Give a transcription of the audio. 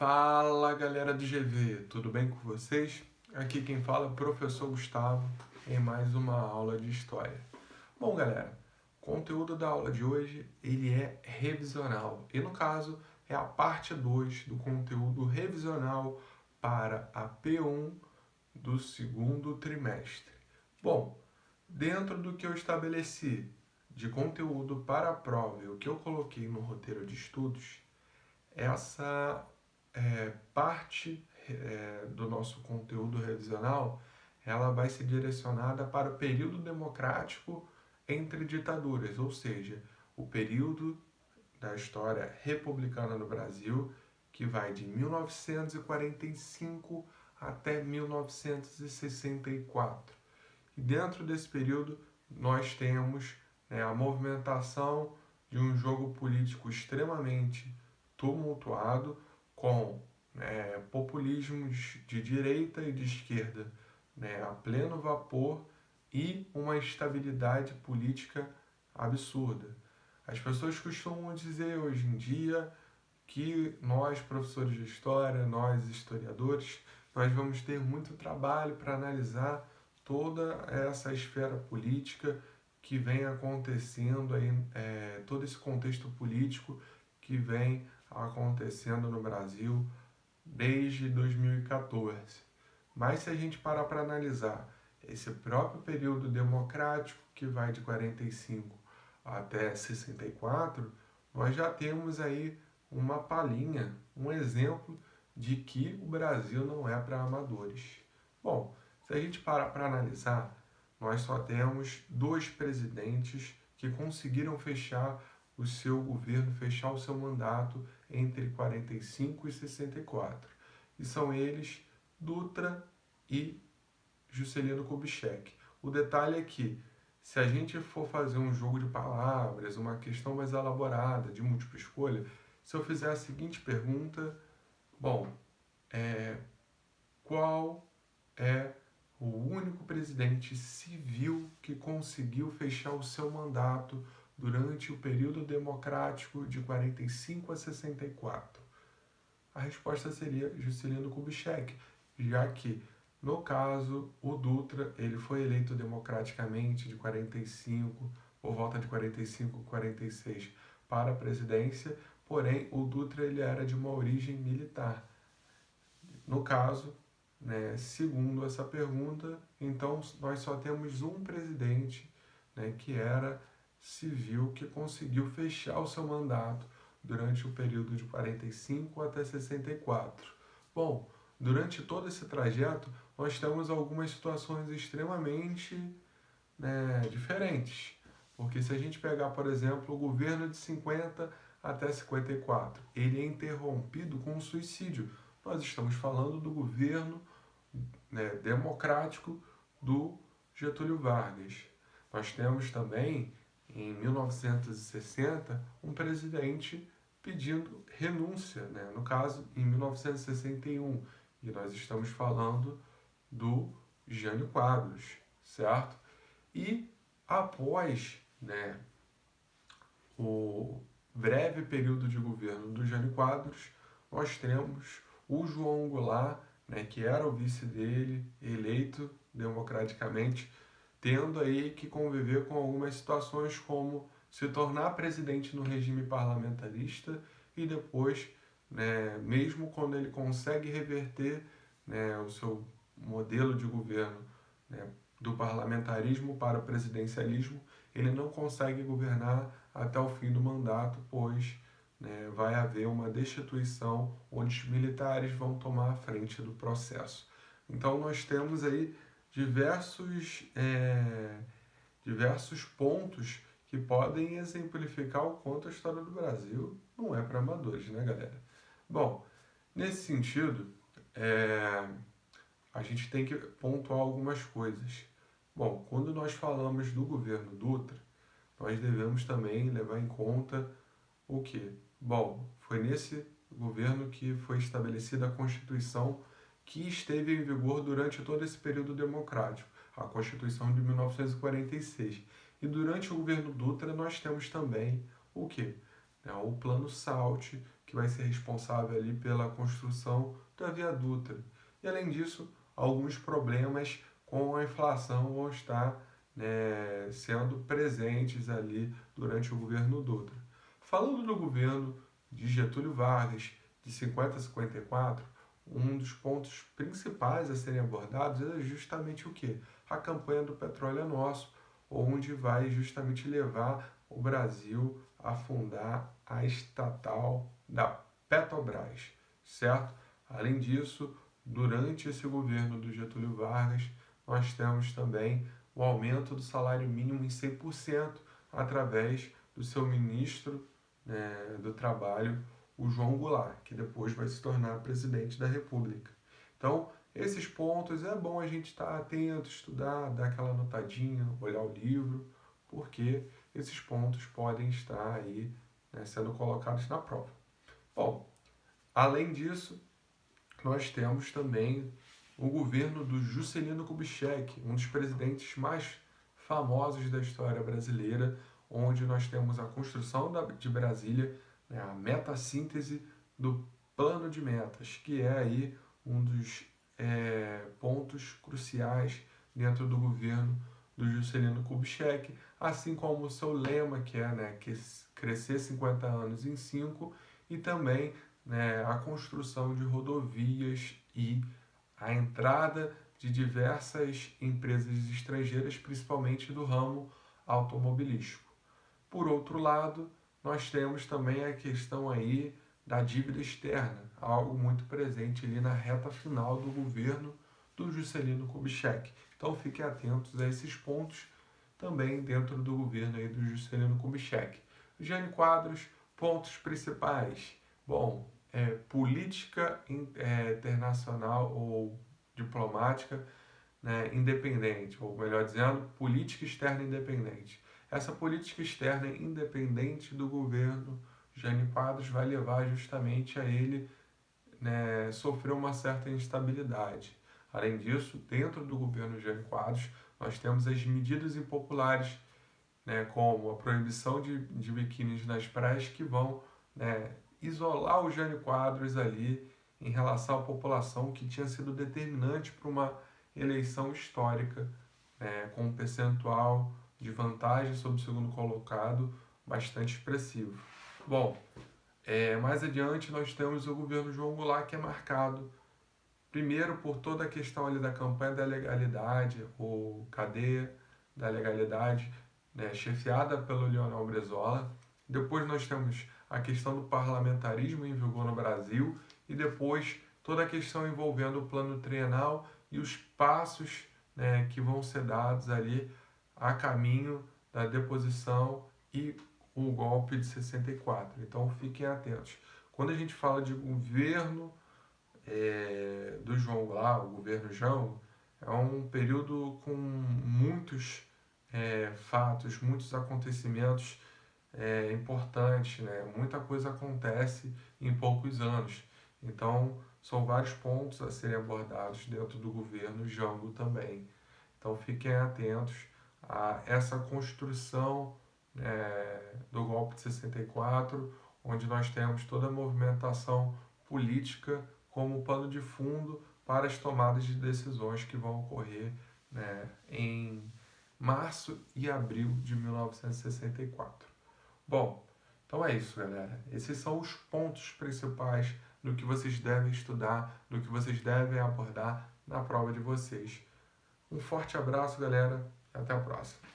Fala galera do GV, tudo bem com vocês? Aqui quem fala é o professor Gustavo em mais uma aula de História. Bom galera, o conteúdo da aula de hoje ele é revisional e no caso é a parte 2 do conteúdo revisional para a P1 do segundo trimestre. Bom, dentro do que eu estabeleci de conteúdo para a prova e o que eu coloquei no roteiro de estudos, essa parte do nosso conteúdo revisional, ela vai ser direcionada para o período democrático entre ditaduras, ou seja, o período da história republicana no Brasil, que vai de 1945 até 1964. E dentro desse período, nós temos a movimentação de um jogo político extremamente tumultuado, com populismos de direita e de esquerda a pleno vapor e uma instabilidade política absurda. As pessoas costumam dizer hoje em dia que nós, professores de história, nós, historiadores, nós vamos ter muito trabalho para analisar toda essa esfera política que vem acontecendo aí, todo esse contexto político que vem acontecendo no Brasil desde 2014. Mas se a gente parar para analisar esse próprio período democrático, que vai de 45 até 64, nós já temos aí uma palhinha, um exemplo de que o Brasil não é para amadores. Bom, se a gente parar para analisar, nós só temos dois presidentes que conseguiram fechar o seu governo, fechar o seu mandato entre 45 e 64. E são eles Dutra e Juscelino Kubitschek. O detalhe é que, se a gente for fazer um jogo de palavras, uma questão mais elaborada, de múltipla escolha, se eu fizer a seguinte pergunta, bom, qual é o único presidente civil que conseguiu fechar o seu mandato durante o período democrático de 45 a 64? A resposta seria Juscelino Kubitschek, já que, no caso, o Dutra ele foi eleito democraticamente de 45, por volta de 45, 46, para a presidência, porém o Dutra ele era de uma origem militar. No caso, segundo essa pergunta, então nós só temos um presidente que era civil que conseguiu fechar o seu mandato durante o período de 45 até 64. Bom, durante todo esse trajeto, nós temos algumas situações extremamente diferentes. Porque se a gente pegar, por exemplo, o governo de 50 até 54, ele é interrompido com um suicídio. Nós estamos falando do governo democrático do Getúlio Vargas. Nós temos também, em 1960, um presidente pedindo renúncia, no caso, em 1961, e nós estamos falando do Jânio Quadros, certo? E após o breve período de governo do Jânio Quadros, nós temos o João Goulart, que era o vice dele, eleito democraticamente, tendo aí que conviver com algumas situações como se tornar presidente no regime parlamentarista e depois, mesmo quando ele consegue reverter o seu modelo de governo do parlamentarismo para o presidencialismo, ele não consegue governar até o fim do mandato, pois vai haver uma destituição onde os militares vão tomar a frente do processo. Então nós temos aí diversos pontos que podem exemplificar o quanto a história do Brasil não é para amadores, galera? Bom, nesse sentido, a gente tem que pontuar algumas coisas. Bom, quando nós falamos do governo Dutra, nós devemos também levar em conta o quê? Bom, foi nesse governo que foi estabelecida a Constituição que esteve em vigor durante todo esse período democrático, a Constituição de 1946. E durante o governo Dutra nós temos também o quê? O Plano Salt, que vai ser responsável ali pela construção da Via Dutra. E além disso, alguns problemas com a inflação vão estar, né, sendo presentes ali durante o governo Dutra. Falando do governo de Getúlio Vargas, de 50 a 54, um dos pontos principais a serem abordados é justamente o quê? A campanha do Petróleo é Nosso, onde vai justamente levar o Brasil a fundar a estatal da Petrobras, certo? Além disso, durante esse governo do Getúlio Vargas, nós temos também o aumento do salário mínimo em 100% através do seu ministro, né, do Trabalho, o João Goulart, que depois vai se tornar presidente da República. Então, esses pontos é bom a gente estar atento, estudar, dar aquela anotadinha, olhar o livro, porque esses pontos podem estar aí, né, sendo colocados na prova. Bom, além disso, nós temos também o governo do Juscelino Kubitschek, um dos presidentes mais famosos da história brasileira, onde nós temos a construção de Brasília, né, a metassíntese do plano de metas, que é aí um dos pontos cruciais dentro do governo do Juscelino Kubitschek, assim como o seu lema, que é, né, que crescer 50 anos em 5, e também, né, a construção de rodovias e a entrada de diversas empresas estrangeiras, principalmente do ramo automobilístico. Por outro lado, nós temos também a questão aí da dívida externa, algo muito presente ali na reta final do governo do Juscelino Kubitschek. Então fiquem atentos a esses pontos também dentro do governo aí do Juscelino Kubitschek. Jânio Quadros, pontos principais. Bom, política internacional ou diplomática, né, independente, ou melhor dizendo, política externa independente. Essa política externa independente do governo Jânio Quadros vai levar justamente a ele, né, sofrer uma certa instabilidade. Além disso, dentro do governo Jânio Quadros, nós temos as medidas impopulares, né, como a proibição de biquínis nas praias, que vão, né, isolar o Jânio Quadros ali em relação à população, que tinha sido determinante para uma eleição histórica, né, com um percentual de vantagem sobre o segundo colocado bastante expressivo. Bom, mais adiante nós temos o governo João Goulart, que é marcado primeiro por toda a questão ali da campanha da legalidade, ou cadeia da legalidade, né, chefiada pelo Leonel Brizola. Depois nós temos a questão do parlamentarismo em vigor no Brasil e depois toda a questão envolvendo o plano trienal e os passos, né, que vão ser dados ali a caminho da deposição e o golpe de 64. Então fiquem atentos. Quando a gente fala de governo do João Goulart, o governo João, é um período com muitos fatos, muitos acontecimentos importantes, né? Muita coisa acontece em poucos anos. Então, são vários pontos a serem abordados dentro do governo Jango também. Então, fiquem atentos a essa construção do golpe de 64, onde nós temos toda a movimentação política como pano de fundo para as tomadas de decisões que vão ocorrer, né, em março e abril de 1964. Bom, então é isso, galera. Esses são os pontos principais do que vocês devem estudar, do que vocês devem abordar na prova de vocês. Um forte abraço, galera, e até a próxima.